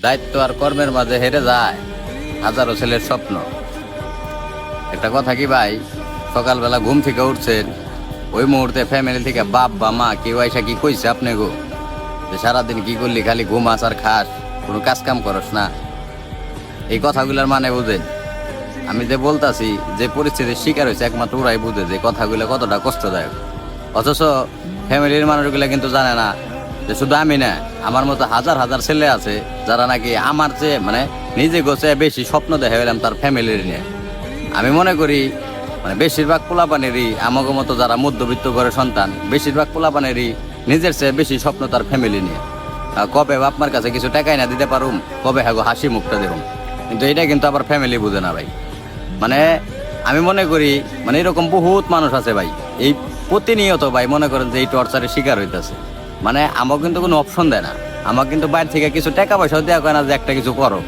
দায়িত্ব আর কর্মের মাঝে হেরে যায় হাজারো ছেলের স্বপ্ন। একটা কথা কি ভাই, সকালবেলা ঘুম থেকে উঠছেন, ওই মুহূর্তে ফ্যামিলি থেকে বাপ বা মা কেউ আইসা কি কইছে আপনি গো যে সারাদিন কি করলি, খালি ঘুমাস আর খাস, কোনো কাজ কাম করস না? এই কথাগুলোর মানে বুঝেন? আমি যে বলতাছি, যে পরিস্থিতির শিকার হয়েছে একমাত্র ওরাই বুঝে যে কথাগুলো কতটা কষ্টদায়ক। অথচ ফ্যামিলির মানুষগুলো কিন্তু জানে না যে শুধু আমি না, আমার মতো হাজার হাজার ছেলে আছে যারা নাকি আমার চেয়ে মানে নিজে গোছে বেশি স্বপ্ন দেখে গেলাম তার ফ্যামিলির নিয়ে। আমি মনে করি মানে বেশিরভাগ পোলাপানেরই আমাকে মতো যারা মধ্যবিত্ত ঘরের সন্তান, বেশিরভাগ পোলাপানেরই নিজের চেয়ে বেশি স্বপ্ন তার ফ্যামিলি নিয়ে। কবে আপনার কাছে কিছু টাকাই না দিতে পারুম, কবে হ্যাঁ হাসি মুখটা দেখুন, কিন্তু এটা কিন্তু আবার ফ্যামিলি বুঝে না ভাই। মানে আমি মনে করি মানে এরকম বহুত মানুষ আছে ভাই, এই প্রতিনিয়ত ভাই মনে করেন যে এই টর্চারের শিকার হইতেছে। মানে আমাকে কিন্তু কোনো অপশন দেয় না, আমাকে কিন্তু বাইরে থেকে কিছু টাকা পয়সাও দেওয়া হয় না যে একটা কিছু করো।